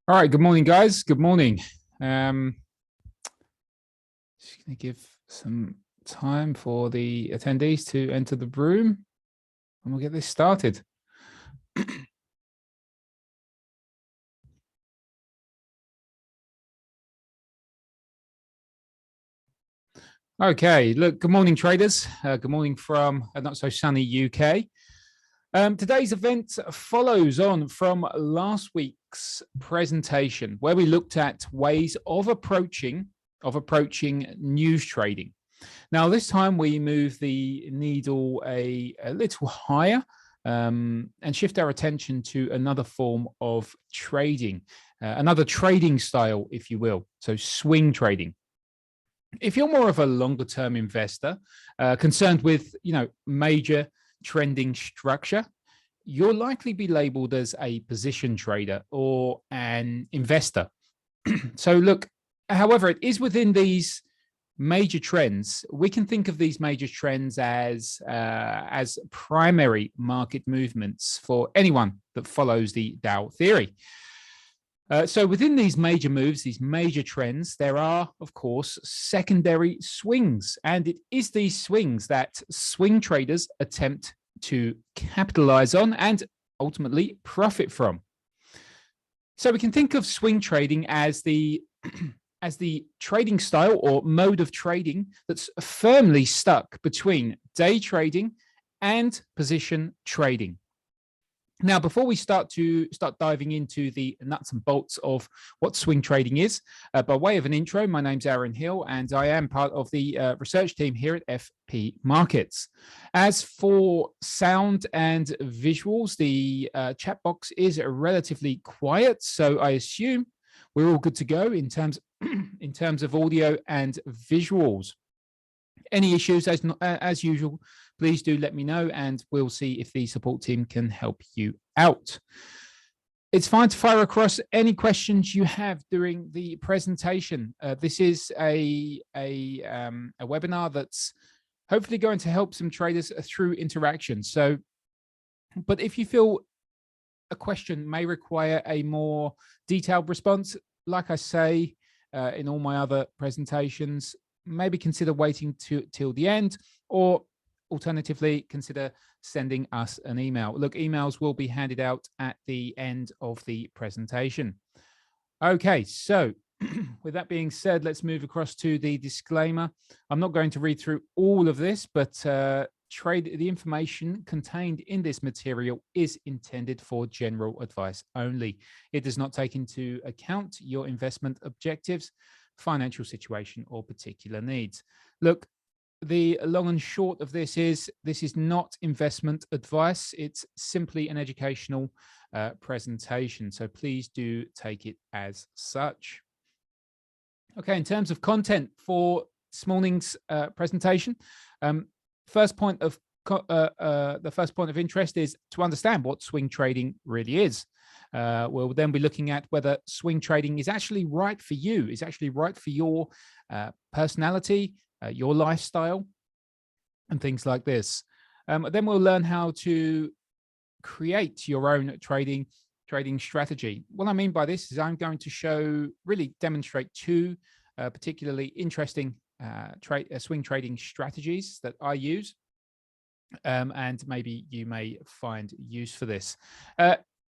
All right, good morning, guys. Good morning. Just going to give some time for the attendees to enter the room, and we'll get this started. Okay, look, good morning, traders. Good morning from a not so sunny UK. Today's event follows on from last week's presentation, where we looked at ways of approaching news trading. Now, this time we move the needle a little higher and shift our attention to another form of trading, another trading style, if you will. So swing trading. If you're more of a longer term investor concerned with, major trending structure, you'll likely be labeled as a position trader or an investor. So look, however, it is within these major trends. We can think of these major trends as primary market movements for anyone that follows the Dow theory. So within these major moves, these major trends, there are, of course, secondary swings. And it is these swings that swing traders attempt to capitalize on and ultimately profit from. So we can think of swing trading as the trading style or mode of trading that's firmly stuck between day trading and position trading. Now, before we start diving into the nuts and bolts of what swing trading is, by way of an intro, my name's Aaron Hill, and I am part of the research team here at FP Markets. As for sound and visuals, the chat box is relatively quiet, so I assume we're all good to go in terms of audio and visuals. Any issues, as usual, please do let me know, and we'll see if the support team can help you out. It's fine to fire across any questions you have during the presentation. This is a webinar that's hopefully going to help some traders through interaction. So, but if you feel a question may require a more detailed response, like I say in all my other presentations, maybe consider waiting till the end, or alternatively, consider sending us an email. Look, emails will be handed out at the end of the presentation. Okay, so with that being said, let's move across to the disclaimer. I'm not going to read through all of this, but the information contained in this material is intended for general advice only. It does not take into account your investment objectives, financial situation, or particular needs. Look, the long and short of this is not investment advice. It's simply an educational presentation. So please do take it as such. Okay, in terms of content for this morning's presentation, the first point of interest is to understand what swing trading really is. We'll then be looking at whether swing trading is actually right for you, is actually right for your personality, your lifestyle, and things like this. Then we'll learn how to create your own trading strategy. What I mean by this is I'm going to demonstrate two particularly interesting swing trading strategies that I use, and maybe you may find use for this.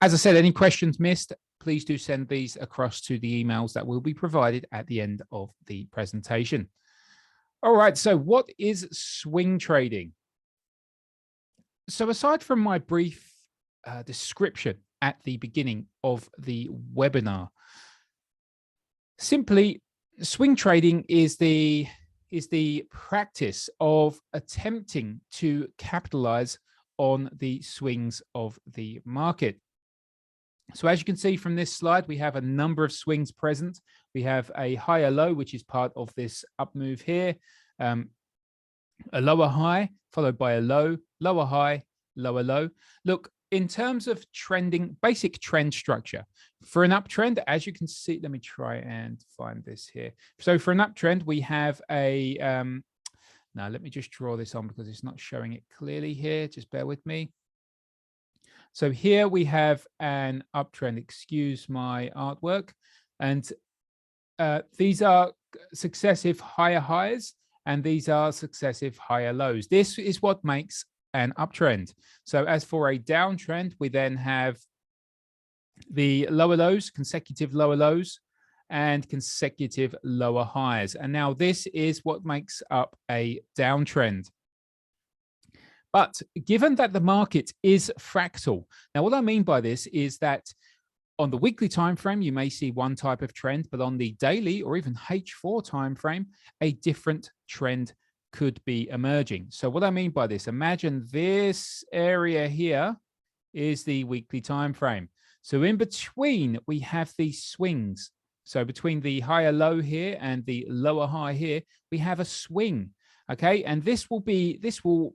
As I said, any questions missed, please do send these across to the emails that will be provided at the end of the presentation. All right, so what is swing trading? So aside from my brief description at the beginning of the webinar, simply swing trading is the practice of attempting to capitalize on the swings of the market. So as you can see from this slide, we have a number of swings present. We have a higher low, which is part of this up move here, a lower high followed by a low, lower high, lower low. Look, in terms of trending, basic trend structure for an uptrend, as you can see, let me try and find this here. So for an uptrend, we have a, now let me just draw this on because it's not showing it clearly here. Just bear with me. So here we have an uptrend. Excuse my artwork. And these are successive higher highs, and these are successive higher lows. This is what makes an uptrend. So as for a downtrend, we then have the lower lows, consecutive lower lows, and consecutive lower highs. And now this is what makes up a downtrend. But given that the market is fractal, now what I mean by this is that on the weekly time frame, you may see one type of trend, but on the daily or even H4 time frame, a different trend could be emerging. So what I mean by this, imagine this area here is the weekly time frame. So in between, we have these swings. So between the higher low here and the lower high here, we have a swing. Okay, and this will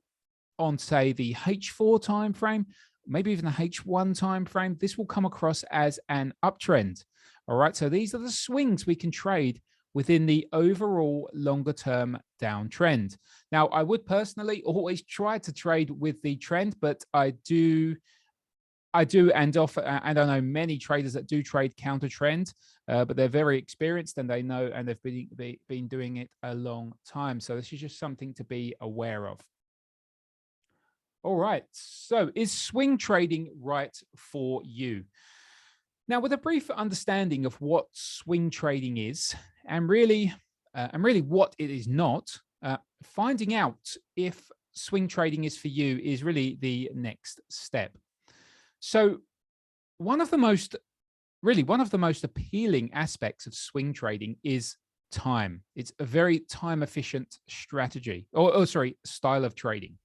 on say the H4 time frame, maybe even the H1 time frame, this will come across as an uptrend. All right, so these are the swings we can trade within the overall longer term downtrend. Now, I would personally always try to trade with the trend, but I do and often, and I know many traders that do trade counter trend, but they're very experienced and they know, and they've been doing it a long time. So this is just something to be aware of. All right, so is swing trading right for you? Now, with a brief understanding of what swing trading is and really what it is not, finding out if swing trading is for you is really the next step. So one of the most appealing aspects of swing trading is time. It's a very time efficient strategy style of trading.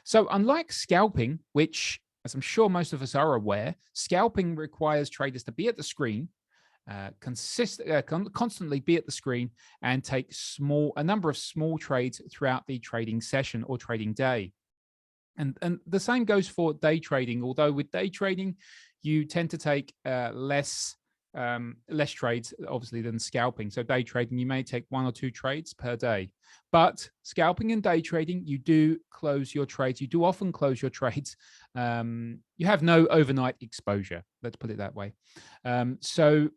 So unlike scalping, which, as I'm sure most of us are aware, scalping requires traders to be at the screen, constantly be at the screen and take a number of small trades throughout the trading session or trading day. And the same goes for day trading, although with day trading, you tend to take less trades, obviously, than scalping. So day trading, you may take 1 or 2 trades per day. But scalping and day trading, you do close your trades. You do often close your trades. You have no overnight exposure, let's put it that way. So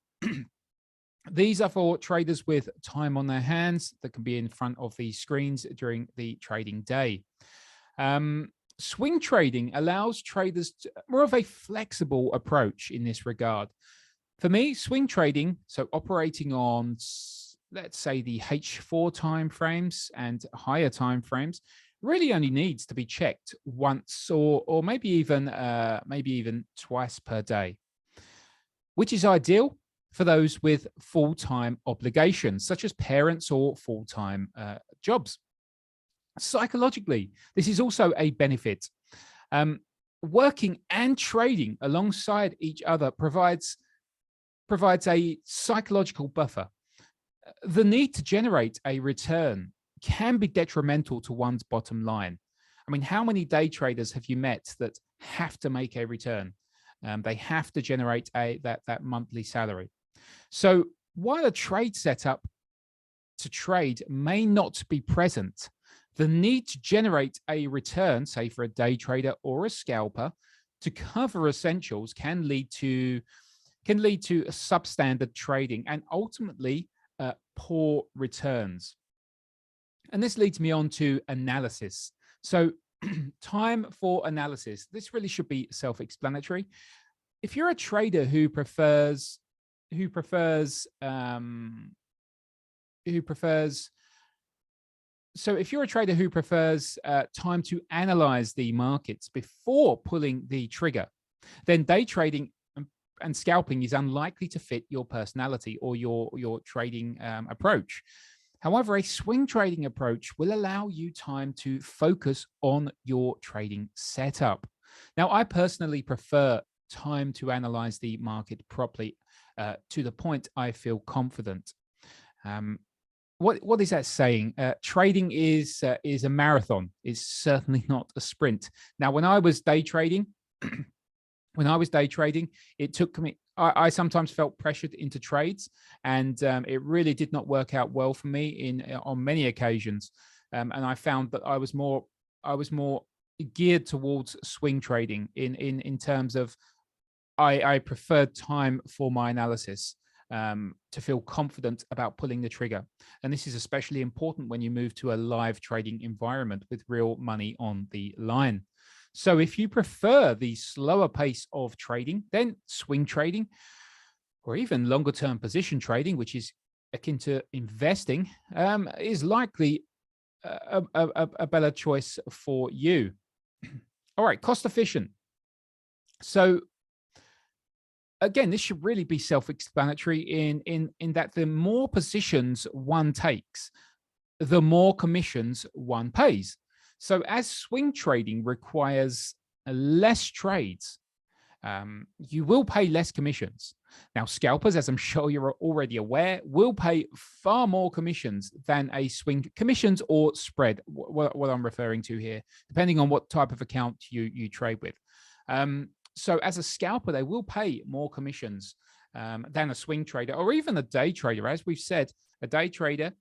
these are for traders with time on their hands that can be in front of the screens during the trading day. Swing trading allows traders more of a flexible approach in this regard. For me, swing trading, so operating on, let's say, the H4 timeframes and higher timeframes, really only needs to be checked once or maybe even twice per day, which is ideal for those with full-time obligations, such as parents or full-time jobs. Psychologically, this is also a benefit. Working and trading alongside each other provides a psychological buffer. The need to generate a return can be detrimental to one's bottom line. I mean, how many day traders have you met that have to make a return? They have to generate that monthly salary. So while a trade setup to trade may not be present, the need to generate a return, say for a day trader or a scalper, to cover essentials can lead to substandard trading and ultimately poor returns. And this leads me on to analysis. So time for analysis. This really should be self-explanatory. If you're a trader who prefers time to analyze the markets before pulling the trigger, then day trading and scalping is unlikely to fit your personality or your trading approach. However, a swing trading approach will allow you time to focus on your trading setup. Now, I personally prefer time to analyze the market properly to the point I feel confident. What is that saying? Trading is a marathon. It's certainly not a sprint. Now, when I was day trading, it took me. I sometimes felt pressured into trades, and it really did not work out well for me on many occasions. And I found that I was more geared towards swing trading in terms of I prefer time for my analysis to feel confident about pulling the trigger. And this is especially important when you move to a live trading environment with real money on the line. So if you prefer the slower pace of trading, then swing trading or even longer term position trading, which is akin to investing, is likely a better choice for you. All right, cost efficient. So again, this should really be self-explanatory in that the more positions one takes, the more commissions one pays. So as swing trading requires less trades, you will pay less commissions. Now, scalpers, as I'm sure you're already aware, will pay far more commissions than a swing commissions or spread, what I'm referring to here, depending on what type of account you trade with. So as a scalper, they will pay more commissions than a swing trader or even a day trader. As we've said, a day trader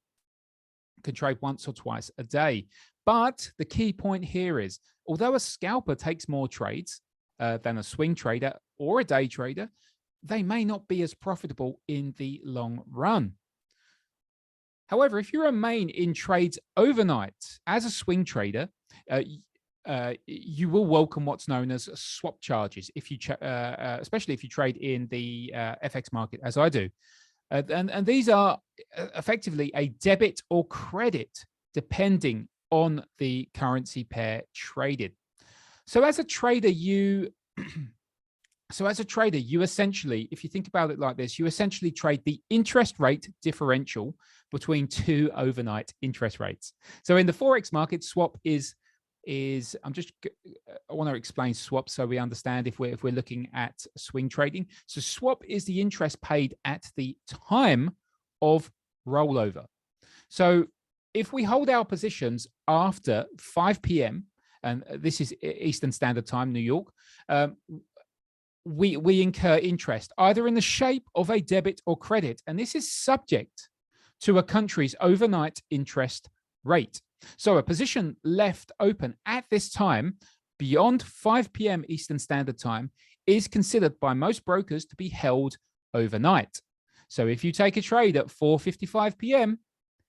can trade once or twice a day. But the key point here is, although a scalper takes more trades than a swing trader or a day trader, they may not be as profitable in the long run. However, if you remain in trades overnight as a swing trader, you will welcome what's known as swap charges, if you especially if you trade in the FX market, as I do. And these are effectively a debit or credit, depending on the currency pair traded. So as a trader, you essentially, if you think about it like this, you essentially trade the interest rate differential between two overnight interest rates. So in the Forex market, swap is I want to explain swap so we understand if we're looking at swing trading. So swap is the interest paid at the time of rollover. So if we hold our positions after 5 p.m., and this is Eastern Standard Time, New York, we incur interest either in the shape of a debit or credit, and this is subject to a country's overnight interest rate. So a position left open at this time beyond 5 p.m. Eastern Standard Time is considered by most brokers to be held overnight. So if you take a trade at 4:55 p.m.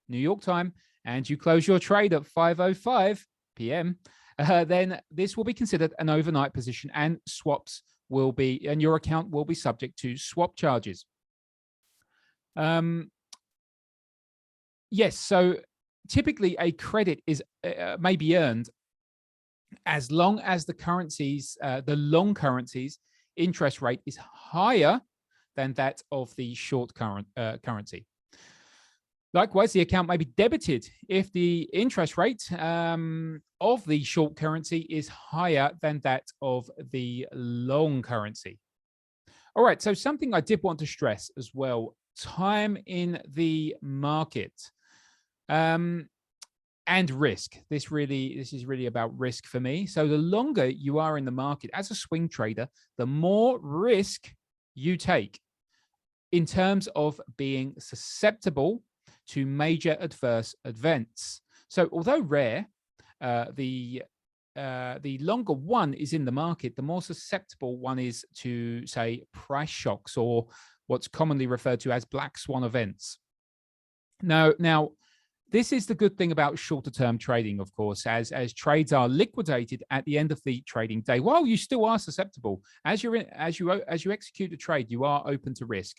New York time and you close your trade at 5:05 p.m., then this will be considered an overnight position, and and your account will be subject to swap charges. Yes, so typically a credit may be earned as long as the long currency's interest rate is higher than that of the short currency. Likewise, the account may be debited if the interest rate of the short currency is higher than that of the long currency. All right, so something I did want to stress as well, time in the market and risk. This is really about risk for me. So the longer you are in the market as a swing trader, the more risk you take in terms of being susceptible to major adverse events. So although rare, the longer one is in the market, the more susceptible one is to, say, price shocks or what's commonly referred to as black swan events. Now, this is the good thing about shorter term trading, of course, as trades are liquidated at the end of the trading day. While you still are susceptible, as you execute the trade, you are open to risk.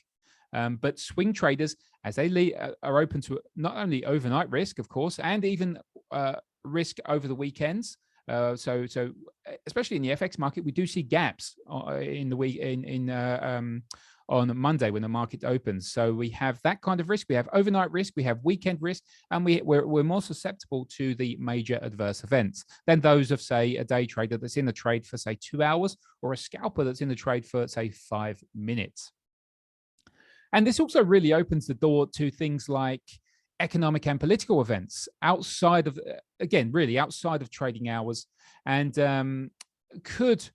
But swing traders, as they are open to not only overnight risk, of course, and even risk over the weekends. So especially in the FX market, we do see gaps in the week on Monday when the market opens. So we have that kind of risk. We have overnight risk, we have weekend risk, and we're more susceptible to the major adverse events than those of, say, a day trader that's in the trade for, say, 2 hours, or a scalper that's in the trade for, say, 5 minutes. And this also really opens the door to things like economic and political events outside of, again, really outside of trading hours, and could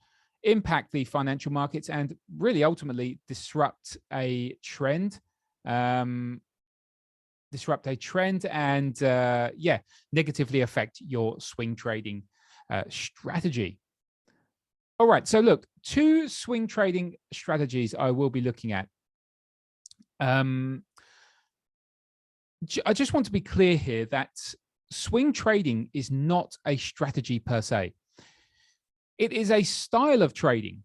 impact the financial markets and really ultimately disrupt a trend, and negatively affect your swing trading. strategy. All right, so look, 2 swing trading strategies I will be looking at. I just want to be clear here that swing trading is not a strategy per se. It is a style of trading,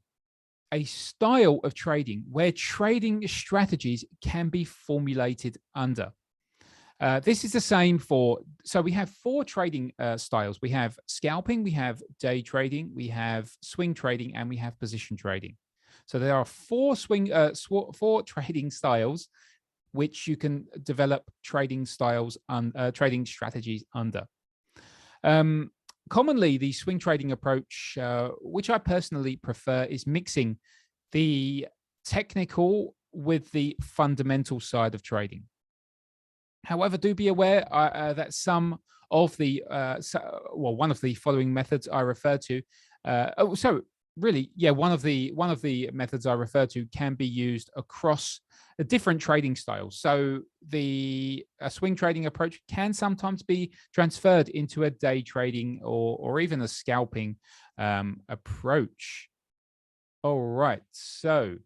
where trading strategies can be formulated under. This is the same so we have 4 trading styles. We have scalping, we have day trading, we have swing trading, and we have position trading. So there are 4 trading styles which you can develop trading strategies under. Commonly, the swing trading approach, which I personally prefer, is mixing the technical with the fundamental side of trading. However, do be aware that some of the, one of the following methods I refer to, one of the methods I refer to can be used across different trading styles. So the swing trading approach can sometimes be transferred into a day trading or even a scalping approach. All right, so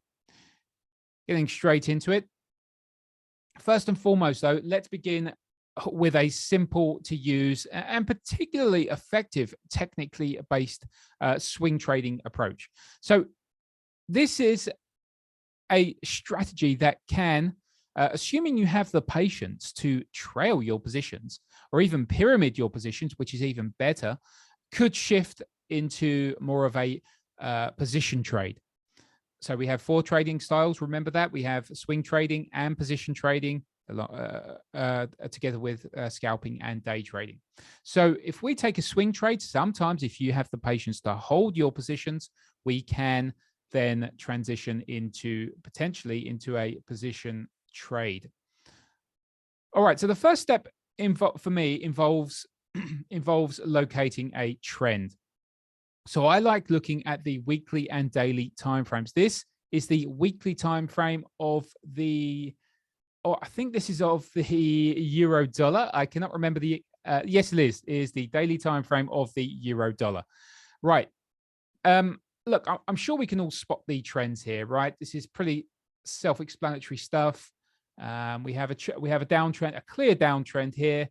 getting straight into it. First and foremost, though, let's begin with a simple to use and particularly effective technically based swing trading approach. So this is a strategy that can, assuming you have the patience to trail your positions or even pyramid your positions, which is even better, could shift into more of a position trade. So we have 4 trading styles. Remember that we have swing trading and position trading together with scalping and day trading. So if we take a swing trade, sometimes if you have the patience to hold your positions, we can then transition potentially into a position trade. All right. So the first step for me involves locating a trend. So I like looking at the weekly and daily timeframes. This is the weekly time frame of I think this is of the euro dollar. I cannot remember yes, it is the daily time frame of the euro dollar. Right. Look, I'm sure we can all spot the trends here, right? This is pretty self-explanatory stuff. We have a downtrend, a clear downtrend here,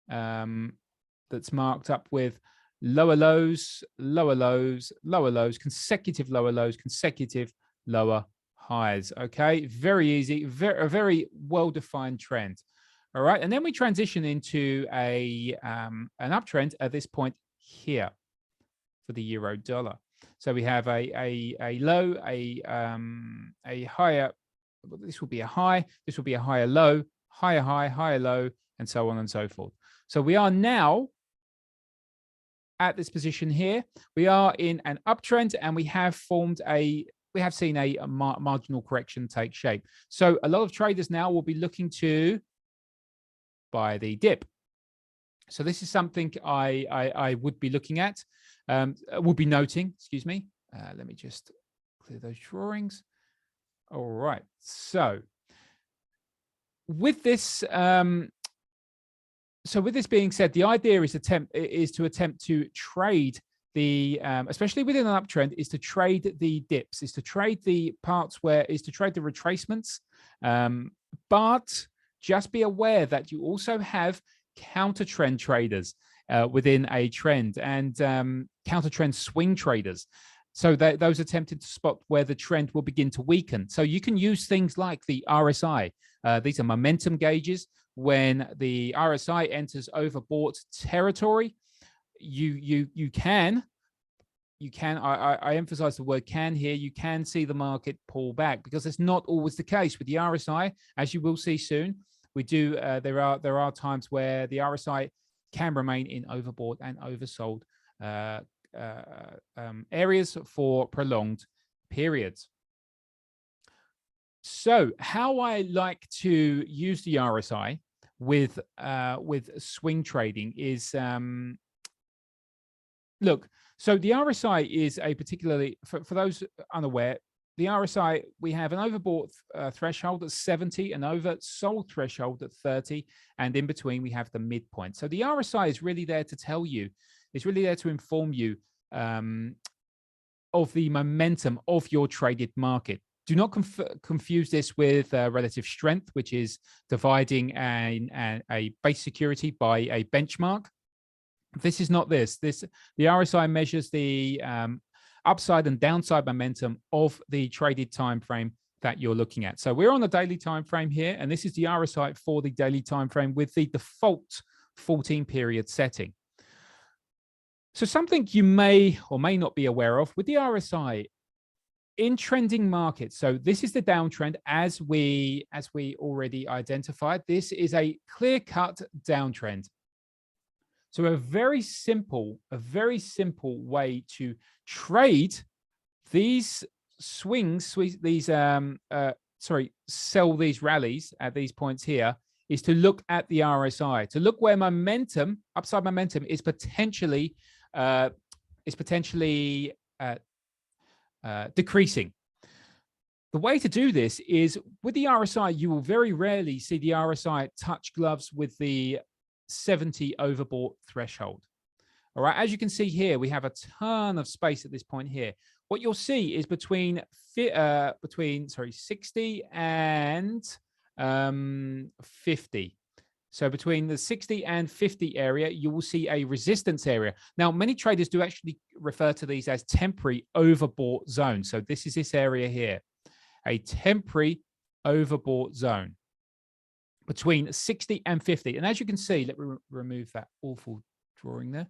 that's marked up with lower lows, lower lows, lower lows, consecutive lower lows, consecutive lower highs. Okay, very easy, a very well-defined trend. All right, and then we transition into an uptrend at this point here for the euro dollar. So we have a low, a higher. This will be a high. This will be a higher low, higher high, higher low, and so on and so forth. So we are now at this position here. We are in an uptrend, and we have seen a marginal correction take shape. So a lot of traders now will be looking to buy the dip. So this is something I would be looking at, would be noting. Excuse me. Let me just clear those drawings. All right. So with this. So with this being said, the idea is to attempt to trade especially within an uptrend, is to trade the dips, is to trade the retracements. But just be aware that you also have counter trend traders within a trend, and counter trend swing traders. So those attempting to spot where the trend will begin to weaken. So you can use things like the RSI. These are momentum gauges. When the RSI enters overbought territory, you can, I emphasize the word can here, you can see the market pull back, because it's not always the case with the RSI, as you will see soon. There are times where the RSI can remain in overbought and oversold areas for prolonged periods. So how I like to use the RSI with swing trading is, look, so the RSI is a particularly, for those unaware, the RSI, we have an overbought threshold at 70, an oversold threshold at 30, and in between we have the midpoint. So the RSI is really there to tell you It's really there to inform you of the momentum of your traded market. Do not confuse this with relative strength, which is dividing a base security by a benchmark. This is not this. The RSI measures the upside and downside momentum of the traded time frame that you're looking at. So we're on the daily time frame here, and this is the RSI for the daily time frame with the default 14-period setting. So something you may or may not be aware of with the RSI in trending markets. So this is the downtrend as we already identified. This is a clear-cut downtrend. So a very simple way to trade these swings, sell these rallies at these points here, is to look at the RSI, to look where momentum, upside momentum, is potentially decreasing. The way to do this is with the RSI, you will very rarely see the RSI touch gloves with the 70 overbought threshold. All right, as you can see here, we have a ton of space at this point here. What you'll see is between 60 and 50. So between the 60 and 50 area, you will see a resistance area. Now, many traders do actually refer to these as temporary overbought zones. So this is this area here, a temporary overbought zone between 60 and 50. And as you can see, let me remove that awful drawing there.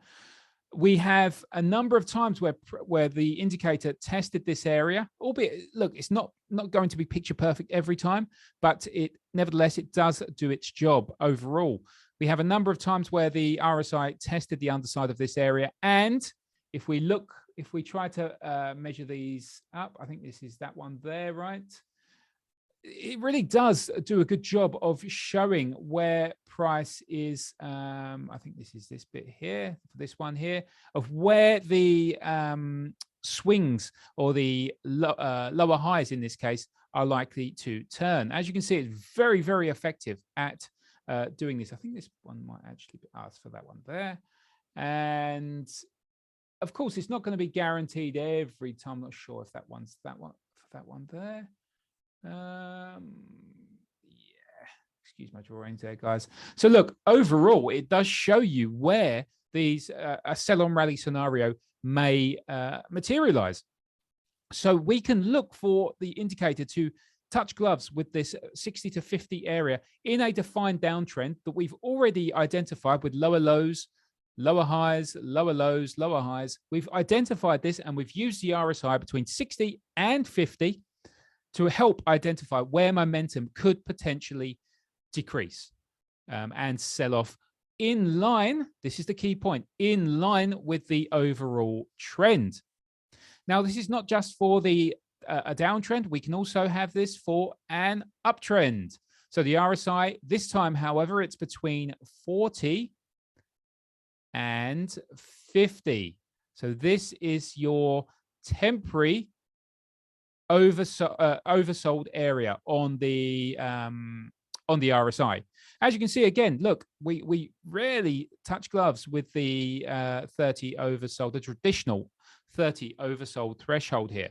We have a number of times where the indicator tested this area, albeit, look, it's not going to be picture perfect every time, but nevertheless, it does do its job overall. We have a number of times where the RSI tested the underside of this area. And if we try to measure these up, I think this is that one there, right? It really does do a good job of showing where price is. I think this is this bit here, this one here, of where the swings or the lower highs in this case are likely to turn. As you can see, it's very, very effective at doing this. I think this one might actually be asked for that one there. And of course, it's not going to be guaranteed every time. I'm not sure if that one's that one there. Yeah, excuse my drawings there, guys. So look, overall, it does show you where these a sell-on rally scenario may materialize. So we can look for the indicator to touch gloves with this 60 to 50 area in a defined downtrend that we've already identified with lower lows, lower highs, lower lows, lower highs. We've identified this and we've used the RSI between 60 and 50 to help identify where momentum could potentially decrease and sell off in line. This is the key point, in line with the overall trend. Now, this is not just for a downtrend. We can also have this for an uptrend. So the RSI this time, however, it's between 40 and 50. So this is your temporary oversold area on the RSI. As you can see, again, look, we rarely touch gloves with the 30 oversold, the traditional 30 oversold threshold here.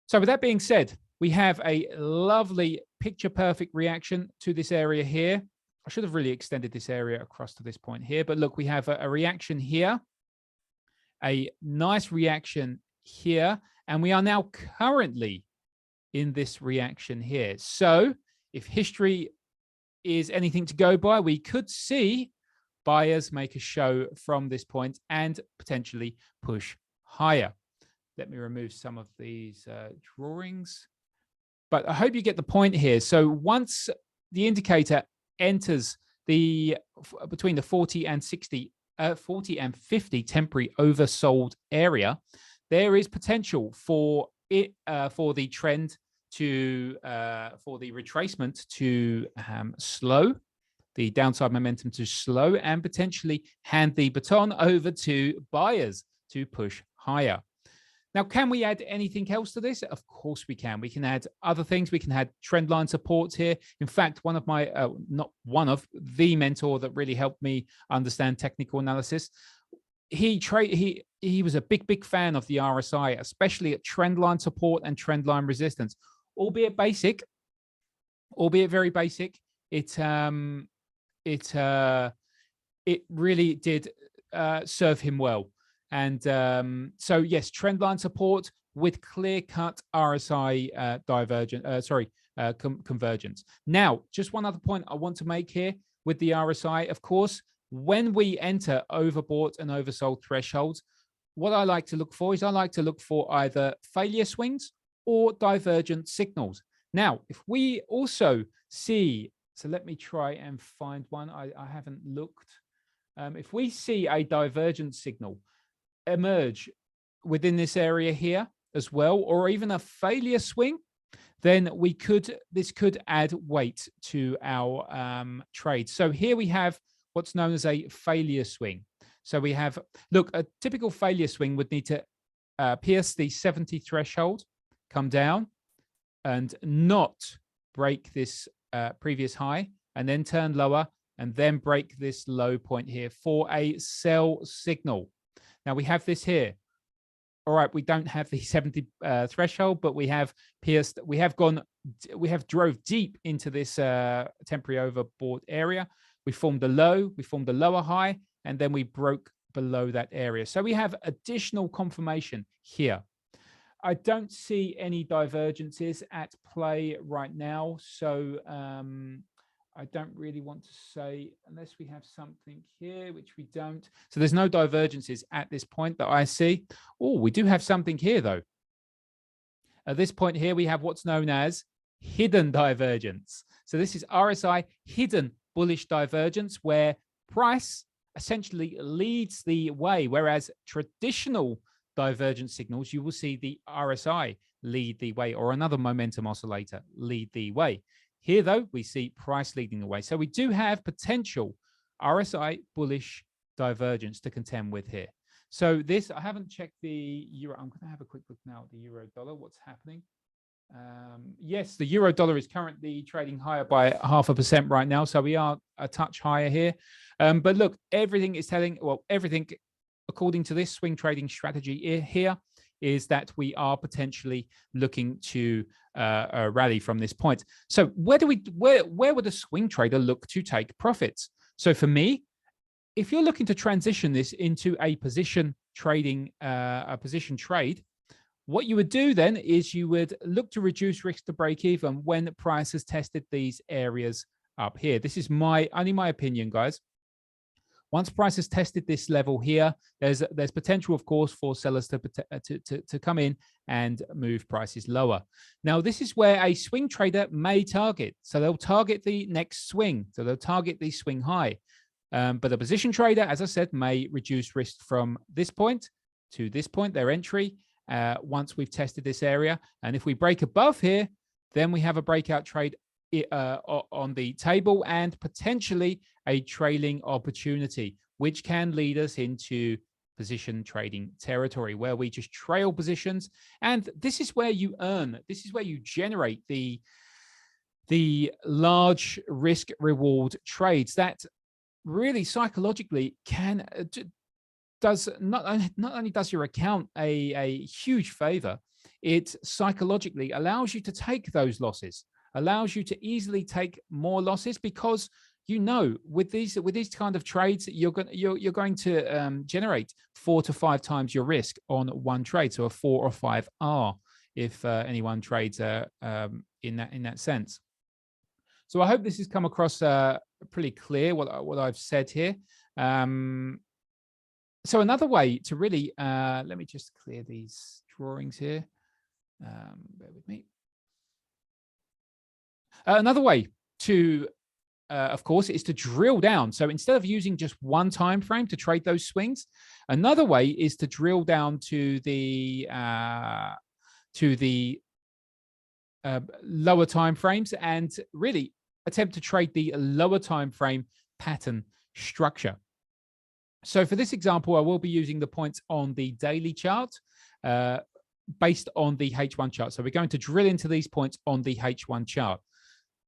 So with that being said, we have a lovely picture perfect reaction to this area here. I should have really extended this area across to this point here, but look, we have a reaction here, a nice reaction here, and we are now currently in this reaction here. So if history is anything to go by, we could see buyers make a show from this point and potentially push higher. Let me remove some of these drawings. But I hope you get the point here. So once the indicator enters between the 40 and 50 temporary oversold area, there is potential for the trend to for the retracement to slow, the downside momentum to slow, and potentially hand the baton over to buyers to push higher. Now, can we add anything else to this? Of course we can. We can add other things. We can add trend line supports here. In fact, one of my, not one of, the mentor that really helped me understand technical analysis he was a big fan of the RSI, especially at trendline support and trendline resistance, albeit very basic. It really did serve him well. And so yes, trendline support with clear-cut RSI convergence. Now, just one other point I want to make here with the RSI, of course, when we enter overbought and oversold thresholds, what I like to look for is either failure swings or divergent signals. Now, if we also see, so let me try and find one. I haven't looked. If we see a divergent signal emerge within this area here as well, or even a failure swing, then this could add weight to our trade. So here we have what's known as a failure swing. So we have, look, a typical failure swing would need to pierce the 70 threshold, come down, and not break this previous high, and then turn lower, and then break this low point here for a sell signal. Now we have this here. All right, we don't have the 70 threshold, but we have pierced, we have drove deep into this temporary overbought area. We formed a low, we formed a lower high, and then we broke below that area. So we have additional confirmation here. I don't see any divergences at play right now. So I don't really want to say, unless we have something here, which we don't. So there's no divergences at this point that I see. Oh, we do have something here though. At this point here, we have what's known as hidden divergence. So this is RSI hidden bullish divergence, where price essentially leads the way, whereas traditional divergent signals, you will see the RSI lead the way, or another momentum oscillator lead the way. Here, though, we see price leading the way. So we do have potential RSI bullish divergence to contend with here. So this, I haven't checked the euro. I'm going to have a quick look now at the euro dollar. What's happening? Yes, the euro dollar is currently trading higher by 0.5% right now. So we are a touch higher here. But look, everything is telling, well, everything according to this swing trading strategy here is that we are potentially looking to rally from this point. So where would a swing trader look to take profits? So for me, if you're looking to transition this into a position trading, a position trade, what you would do then is you would look to reduce risk to break even when the price has tested these areas up here. This is only my opinion, guys. Once price has tested this level here, there's potential, of course, for sellers to come in and move prices lower. Now, this is where a swing trader may target. So they'll target the next swing. So they'll target the swing high. But a position trader, as I said, may reduce risk from this point to this point, their entry, once we've tested this area. And if we break above here, then we have a breakout trade on the table and potentially a trailing opportunity, which can lead us into position trading territory where we just trail positions. And this is where you earn, this is where you generate the large risk reward trades that really psychologically does not only does your account a huge favor, it psychologically allows you to take those losses, allows you to easily take more losses, because you know with these kind of trades you're going to generate 4 to 5 times your risk on one trade, so a 4 or 5 R if anyone trades in that sense. So I hope this has come across pretty clear what I've said here. So another way to really let me just clear these drawings here. Bear with me. Another way to, of course, is to drill down. So instead of using just one time frame to trade those swings, another way is to drill down to the lower time frames and really attempt to trade the lower time frame pattern structure. So for this example, I will be using the points on the daily chart based on the H1 chart. So we're going to drill into these points on the H1 chart.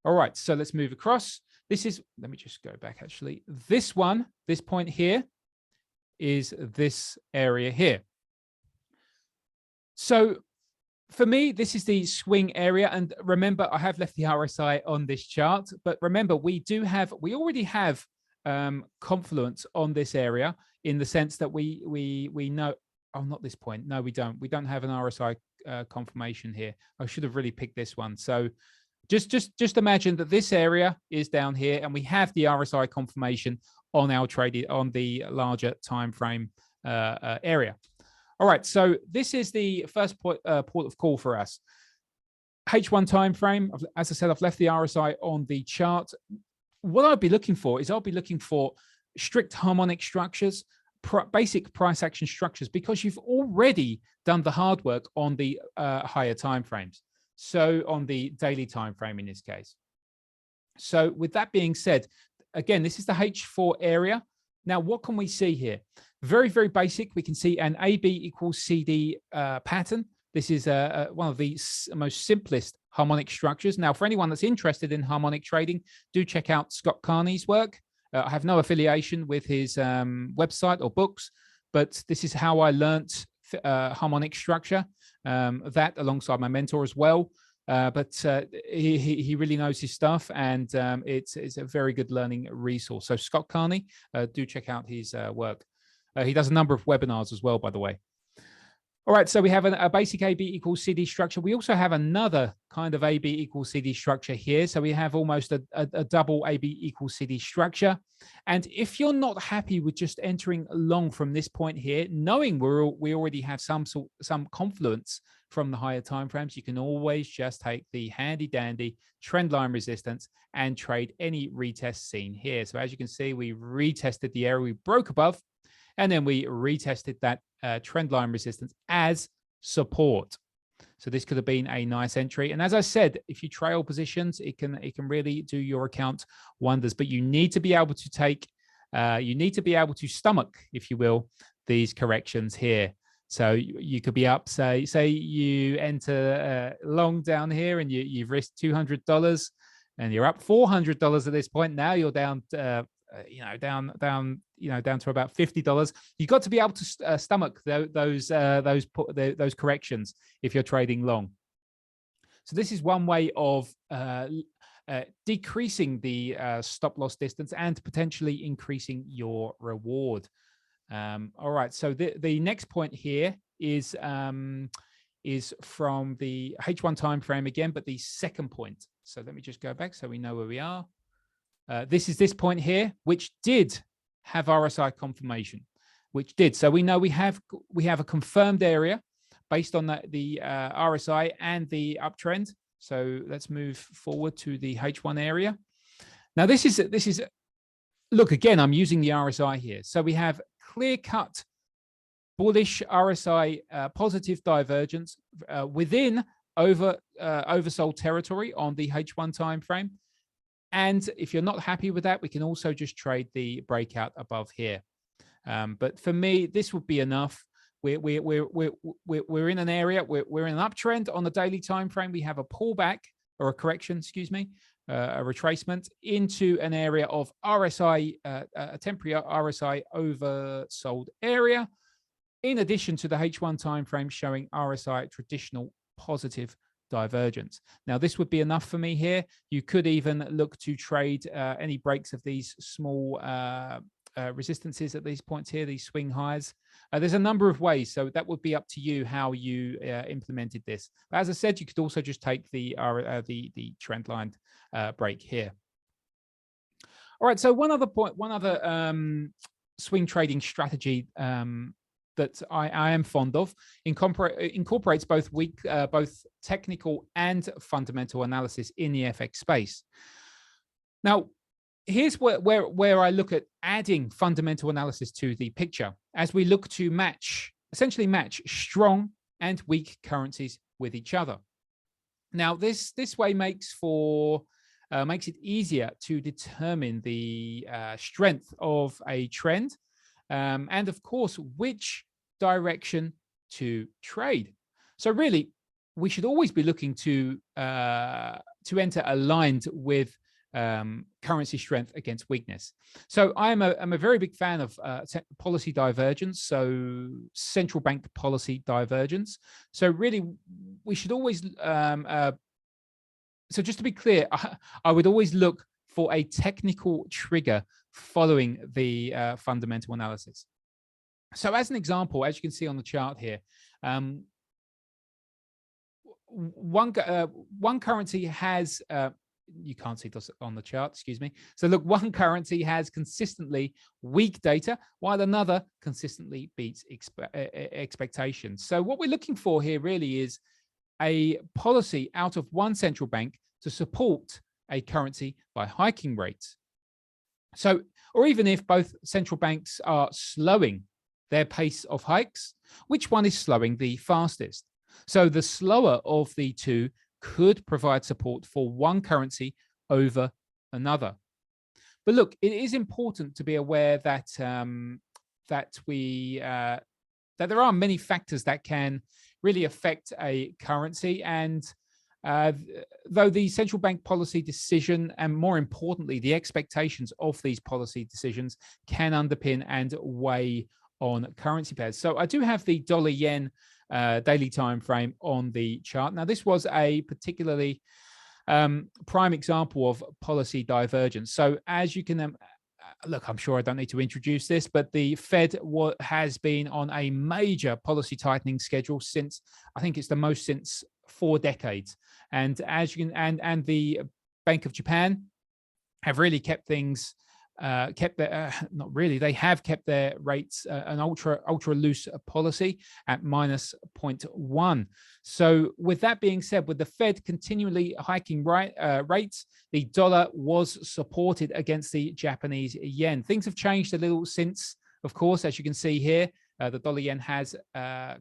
All right, so let's move across. This is, let me just go back actually. This point here is this area here. So for me, this is the swing area. And remember, I have left the RSI on this chart, but remember, we already have confluence on this area, in the sense that we know, oh, not this point. No, we don't have an RSI confirmation here. I should have really picked this one. So just imagine that this area is down here, and we have the RSI confirmation on our trade on the larger time frame area. All right, so this is the first port of call for us. H1 time frame. As I said, I've left the RSI on the chart. What I'll be looking for is strict harmonic structures, basic price action structures, because you've already done the hard work on the higher time frames. So on the daily time frame in this case. So with that being said, again, this is the H4 area. Now, what can we see here? Very, very basic. We can see an AB equals CD pattern. This is one of the most simplest harmonic structures. Now, for anyone that's interested in harmonic trading, do check out Scott Carney's work. I have no affiliation with his website or books, but this is how I learnt harmonic structure, that alongside my mentor as well. But he really knows his stuff, and it's a very good learning resource. So Scott Carney, do check out his work. He does a number of webinars as well, by the way. All right, so we have a basic AB equals CD structure. We also have another kind of AB equals CD structure here. So we have almost a double AB equals CD structure. And if you're not happy with just entering long from this point here, knowing we already have some confluence from the higher time frames, you can always just take the handy dandy trend line resistance and trade any retest seen here. So as you can see, we retested the area we broke above, and then we retested that trend line resistance as support. So this could have been a nice entry. And as I said, if you trail positions, it can really do your account wonders. But you need to be able to stomach, if you will, these corrections here. So you could be up, say you enter long down here, and you've risked $200, and you're up $400 at this point. Now you're down down to about $50. You've got to be able to stomach those corrections if you're trading long. So this is one way of decreasing the stop loss distance and potentially increasing your reward. All right, so the next point here is from the H1 time frame again, but the second point. So let me just go back so we know where we are. This is this point here, which did have RSI confirmation, So we know we have a confirmed area based on the RSI and the uptrend. So let's move forward to the H1 area. Now this is look, again, I'm using the RSI here. So we have clear-cut bullish RSI positive divergence within oversold territory on the H1 time frame. And if you're not happy with that, we can also just trade the breakout above here. But for me, this would be enough. We're in an area, we're in an uptrend on the daily time frame. We have a pullback, or a correction, excuse me, a retracement into an area of RSI, a temporary RSI oversold area, in addition to the H1 time frame showing RSI traditional positive divergence. Now, this would be enough for me here. You could even look to trade any breaks of these small resistances at these points here, these swing highs. There's a number of ways, so that would be up to you how you implemented this. But as I said, you could also just take the trend line break here. All right, so one other swing trading strategy that I am fond of incorporates both technical and fundamental analysis in the FX space. Now, here's where I look at adding fundamental analysis to the picture as we look to essentially match strong and weak currencies with each other. Now, this way makes it easier to determine the strength of a trend, and of course, which direction to trade. So really, we should always be looking to enter aligned with currency strength against weakness. So I'm a very big fan of policy divergence, so central bank policy divergence. So really, we should always, so just to be clear, I would always look for a technical trigger following the fundamental analysis. So as an example, as you can see on the chart here, one currency has, you can't see this on the chart, excuse me. So look, one currency has consistently weak data, while another consistently beats expectations. So what we're looking for here really is a policy out of one central bank to support a currency by hiking rates. So, or even if both central banks are slowing their pace of hikes, which one is slowing the fastest? So the slower of the two could provide support for one currency over another. But look, it is important to be aware that that there are many factors that can really affect a currency, and though the central bank policy decision, and more importantly, the expectations of these policy decisions, can underpin and weigh on currency pairs. So I do have the dollar-yen daily time frame on the chart. Now, this was a particularly prime example of policy divergence. So as you can look, I'm sure I don't need to introduce this, but the Fed has been on a major policy tightening schedule since, I think it's the most since 4 decades. And as you can, and the Bank of Japan have really kept things, not really, they have kept their rates an ultra loose policy at -0.1. So with that being said, with the Fed continually hiking rates, the dollar was supported against the Japanese yen. Things have changed a little since, of course, as you can see here. The dollar yen has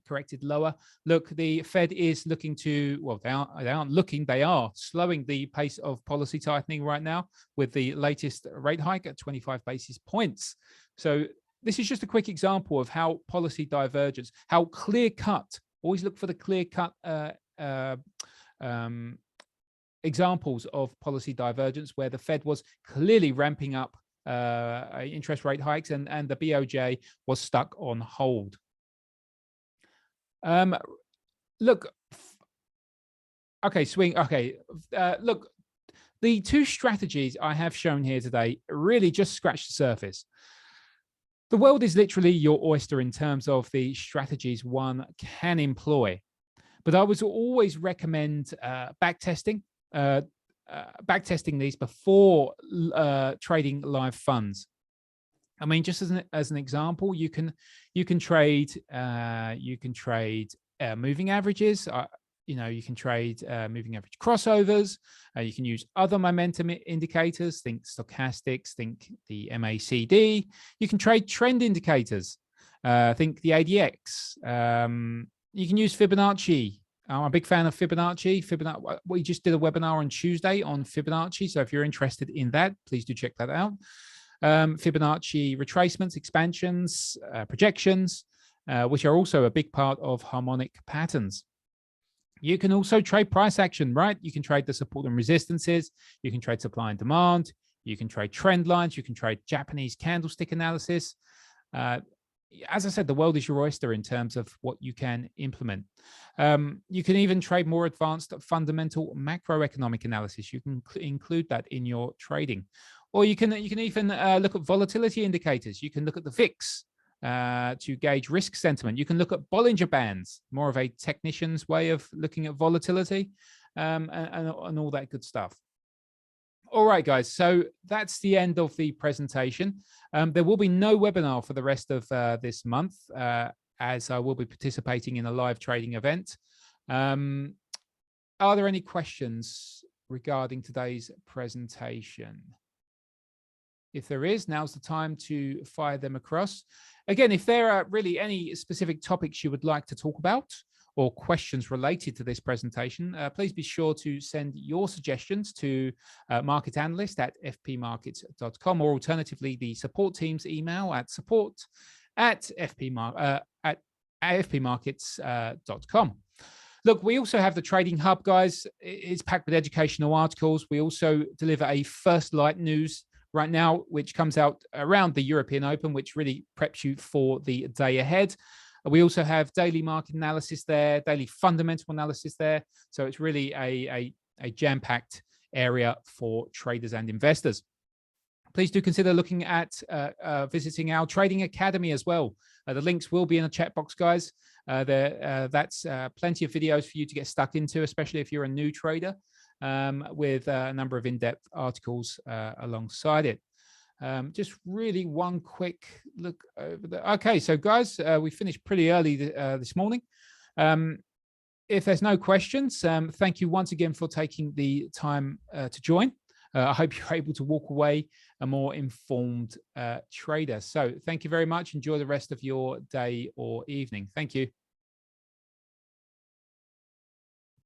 corrected lower. Look, the Fed is looking to, well, they aren't looking, they are slowing the pace of policy tightening right now with the latest rate hike at 25 basis points. So this is just a quick example of how policy divergence, how clear cut, always look for the clear cut examples of policy divergence where the Fed was clearly ramping up interest rate hikes, and the BOJ was stuck on hold. Look, okay, swing. Okay, look, the two strategies I have shown here today really just scratch the surface. The world is literally your oyster in terms of the strategies one can employ, but I would always recommend backtesting. Backtesting these before trading live funds. I mean, just as an example, you can trade moving averages. You can trade moving average crossovers. You can use other momentum indicators. Think stochastics. Think the MACD. You can trade trend indicators. Think the ADX. You can use Fibonacci. I'm a big fan of Fibonacci. We just did a webinar on Tuesday on Fibonacci. So if you're interested in that, please do check that out. Fibonacci retracements, expansions, projections, which are also a big part of harmonic patterns. You can also trade price action, right? You can trade the support and resistances. You can trade supply and demand. You can trade trend lines. You can trade Japanese candlestick analysis. As I said, the world is your oyster in terms of what you can implement. You can even trade more advanced fundamental macroeconomic analysis. You can include that in your trading. Or you can even look at volatility indicators. You can look at the VIX to gauge risk sentiment. You can look at Bollinger Bands, more of a technician's way of looking at volatility, and all that good stuff. All right, guys, so that's the end of the presentation. There will be no webinar for the rest of this month, as I will be participating in a live trading event. Are there any questions regarding today's presentation? If there is, now's the time to fire them across. Again, if there are really any specific topics you would like to talk about or questions related to this presentation, please be sure to send your suggestions to market analyst at fpmarkets.com, or alternatively, the support team's email at support@fpmarkets.com. Look, we also have the Trading Hub, guys. It's packed with educational articles. We also deliver a First Light news right now, which comes out around the European Open, which really preps you for the day ahead. We also have daily market analysis there, daily fundamental analysis there. So it's really a jam-packed area for traders and investors. Please do consider looking at visiting our Trading Academy as well. The links will be in the chat box, guys. That's plenty of videos for you to get stuck into, especially if you're a new trader, with a number of in-depth articles alongside it. Just really one quick look over there. Okay, so guys, we finished pretty early this morning. If there's no questions, thank you once again for taking the time to join. I hope you're able to walk away a more informed trader. So thank you very much. Enjoy the rest of your day or evening. Thank you.